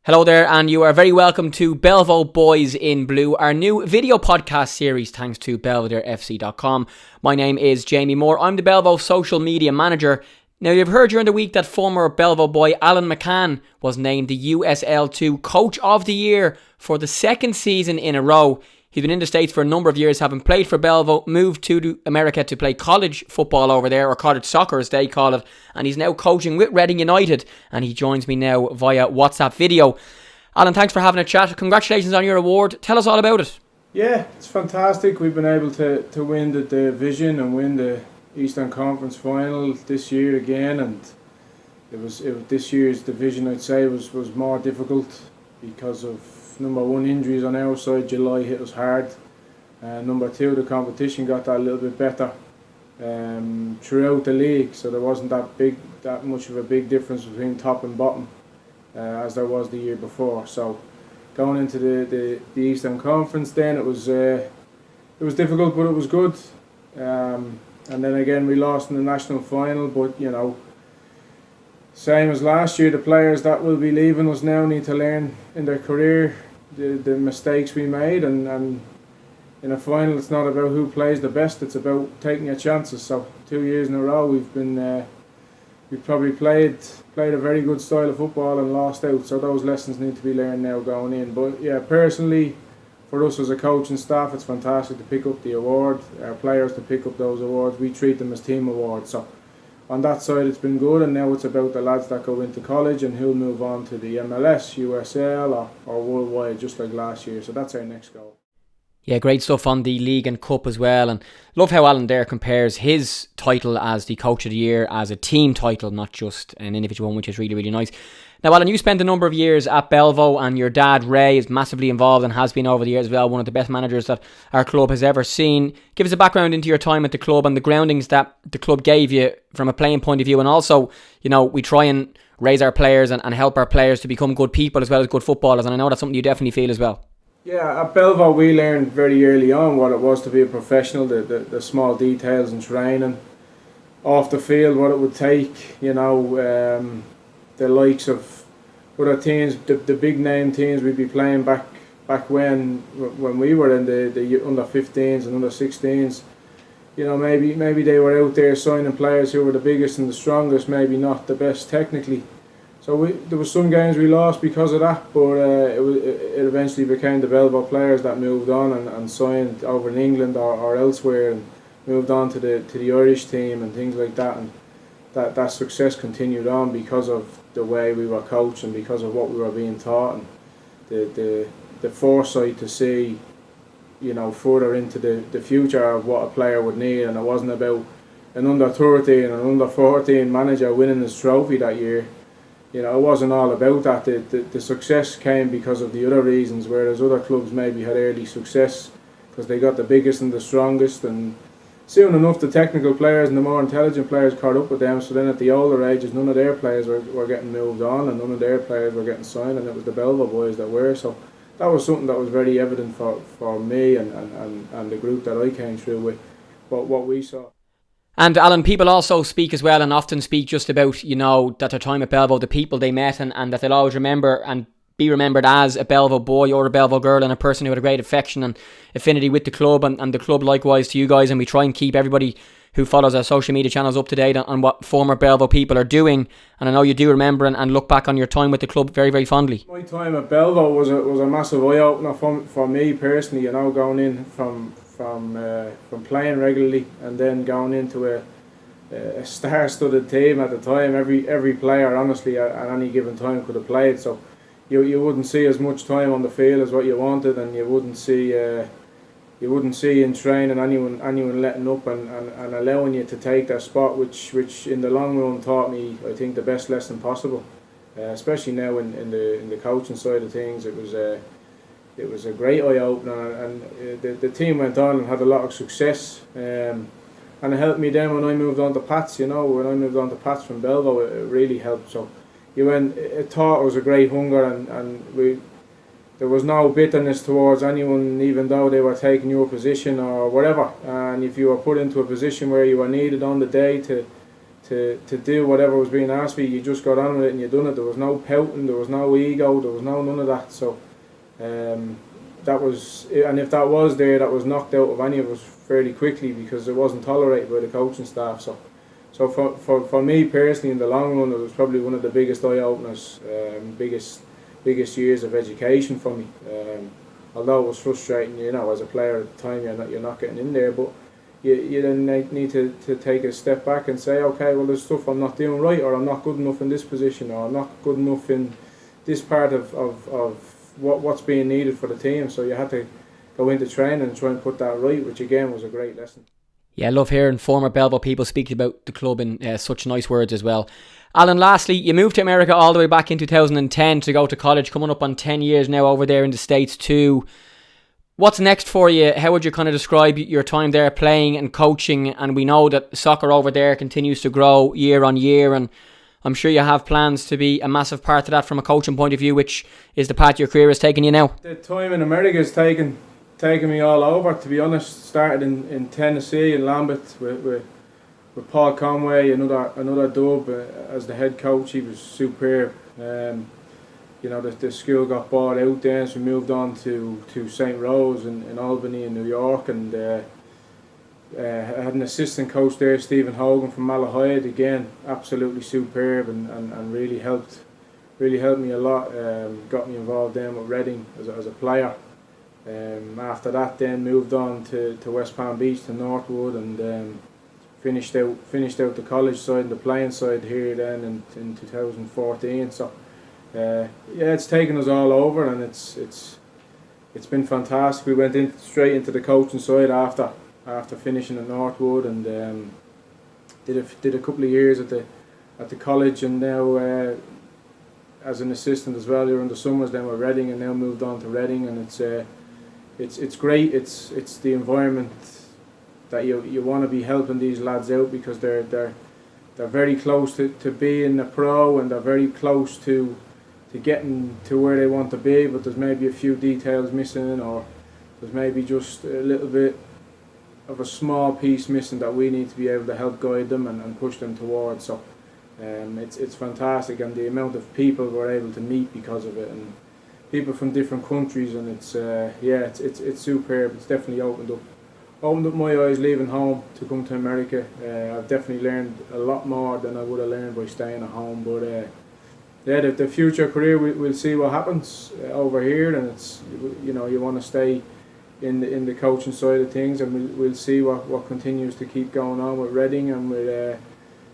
Hello there, and you are very welcome to Belvo Boys in Blue, our new video podcast series thanks to belvederefc.com. My name is Jamie Moore. I'm the Belvo social media manager. Now, you've heard during the week that former Belvo boy Alan McCann was named the USL2 Coach of the Year for the second season in a row. He's been in the States for a number of years, having played for Belvo, moved to America to play college football over there, or college soccer as they call it, and he's now coaching with Reading United, and he joins me now via WhatsApp video. Alan, thanks for having a chat. Congratulations on your award. Tell us all about it. Yeah, it's fantastic. We've been able to win the division and win the Eastern Conference final this year again, and this year's division, I'd say, was more difficult because of number one, injuries on our side. July hit us hard. Number two, the competition got that a little bit better throughout the league, so there wasn't that much of a big difference between top and bottom as there was the year before. So going into the Eastern Conference, then it was difficult, but it was good. And then again, we lost in the national final, but same as last year, the players that will be leaving us now need to learn in their career the mistakes we made, and in a final it's not about who plays the best, it's about taking your chances. So 2 years in a row we've probably played a very good style of football and lost out, so those lessons need to be learned now going in. But yeah, personally, for us as a coach and staff, it's fantastic to pick up the award, our players to pick up those awards. We treat them as team awards, so on that side it's been good, and now it's about the lads that go into college and who'll move on to the MLS, USL or worldwide, just like last year. So that's our next goal. Yeah, great stuff on the league and cup as well, and love how Alan there compares his title as the Coach of the Year as a team title, not just an individual one, which is really, really nice. Now, Alan, you spent a number of years at Belvo, and your dad Ray is massively involved and has been over the years as well, one of the best managers that our club has ever seen. Give us a background into your time at the club and the groundings that the club gave you from a playing point of view, and also, we try and raise our players and help our players to become good people as well as good footballers, and I know that's something you definitely feel as well. Yeah, at Belvo we learned very early on what it was to be a professional, the small details in training, off the field, what it would take, the likes of other teams, the big name teams we'd be playing back when we were in the under 15s and under 16s. Maybe they were out there signing players who were the biggest and the strongest, maybe not the best technically. So there was some games we lost because of that, but it eventually became the Belvo players that moved on and signed over in England or elsewhere, and moved on to the Irish team and things like that, and that success continued on because of the way we were coached and because of what we were being taught, and the foresight to see further into the future of what a player would need. And it wasn't about an under 13 and an under 14 manager winning his trophy that year. It wasn't all about that. The success came because of the other reasons, whereas other clubs maybe had early success because they got the biggest and the strongest, and soon enough the technical players and the more intelligent players caught up with them. So then at the older ages, none of their players were getting moved on, and none of their players were getting signed, and it was the Belvo boys that were. So that was something that was very evident for me and the group that I came through with, what we saw. And Alan, people also speak as well, and often speak just about, that their time at Belvo, the people they met, and that they'll always remember and be remembered as a Belvo boy or a Belvo girl, and a person who had a great affection and affinity with the club, and the club likewise to you guys. And we try and keep everybody who follows our social media channels up to date on what former Belvo people are doing. And I know you do remember and look back on your time with the club very, very fondly. My time at Belvo was a massive eye-opener for me personally, going in from playing regularly and then going into a star-studded team at the time. Every player, honestly, at any given time could have played. So you wouldn't see as much time on the field as what you wanted, and you wouldn't see in training anyone letting up and allowing you to take their spot, which in the long run taught me, I think, the best lesson possible. Especially now in the coaching side of things, it was a great eye opener, and the team went on and had a lot of success. And it helped me then when I moved on to Pats. When I moved on to Pats from Belvo, it really helped. So it taught us a great hunger, and there was no bitterness towards anyone, even though they were taking your position or whatever. And if you were put into a position where you were needed on the day to to do whatever was being asked of you. You just got on with it and you done it. There was no pouting, there was no ego, there was none of that. So that was, and if that was there, that was knocked out of any of us fairly quickly because it wasn't tolerated by the coaching staff. So for me personally, in the long run, it was probably one of the biggest eye openers, biggest years of education for me. Although it was frustrating, as a player at the time, you're not getting in there, but you then need to take a step back and say, okay, well, there's stuff I'm not doing right, or I'm not good enough in this position, or I'm not good enough in this part of what's being needed for the team. So you had to go into training and try and put that right, which again was a great lesson. Yeah, I love hearing former Belvo people speak about the club in such nice words as well. Alan, lastly, you moved to America all the way back in 2010 to go to college, coming up on 10 years now over there in the States too. What's next for you? How would you kind of describe your time there playing and coaching? And we know that soccer over there continues to grow year on year, and I'm sure you have plans to be a massive part of that from a coaching point of view, which is the path your career has taken you now. The time in America has taken me all over, to be honest. Started in Tennessee, in Lambeth, with Paul Conway, another dub as the head coach. He was superb. The school got bought out then, so we moved on to St. Rose in Albany in New York, and I had an assistant coach there, Stephen Hogan from Malahide, again absolutely superb and really helped me a lot. Got me involved then with Reading as a player. After that, then moved on to West Palm Beach, to Northwood, and finished out the college side and the playing side here then in 2014. So it's taken us all over, and it's been fantastic. We went straight into the coaching side after finishing at Northwood, and did a couple of years at the college, and now as an assistant as well during the summers then with Reading, and now moved on to Reading, and it's great. It's the environment that you want to be helping these lads out, because they're very close to being a pro, and they're very close to getting to where they want to be, but there's maybe a few details missing, or there's maybe just a little bit of a small piece missing that we need to be able to help guide them and push them towards. So it's fantastic, and the amount of people we're able to meet because of it, and people from different countries, and it's superb. It's definitely opened up my eyes leaving home to come to America. I've definitely learned a lot more than I would have learned by staying at home, but the future career, we'll see what happens over here, and it's you want to stay in the coaching side of things, and we'll see what continues to keep going on with Reading, and with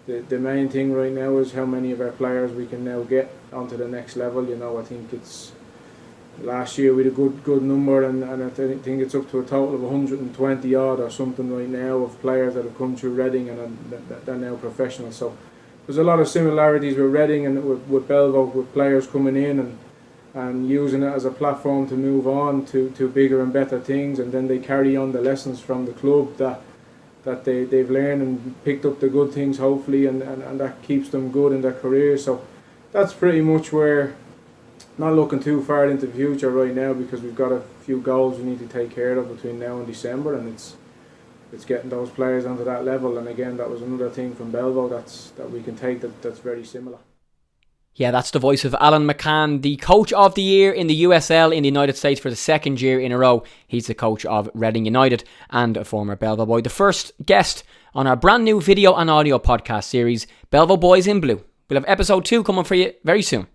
the main thing right now is how many of our players we can now get onto the next level. I think it's last year we had a good number, and I think it's up to a total of 120 odd or something right now of players that have come through Reading, and they're now professional. So there's a lot of similarities with Reading and with Belvo, with players coming in and using it as a platform to move on to bigger and better things, and then they carry on the lessons from the club that they've learned and picked up the good things, hopefully, and that keeps them good in their career. So that's pretty much where, not looking too far into the future right now, because we've got a few goals we need to take care of between now and December, and it's getting those players onto that level. And again, that was another thing from Belvo that we can take that's very similar. Yeah, that's the voice of Alan McCann, the coach of the year in the USL in the United States for the second year in a row. He's the coach of Reading United and a former Belvo boy. The first guest on our brand new video and audio podcast series, Belvo Boys in Blue. We'll have episode 2 coming for you very soon.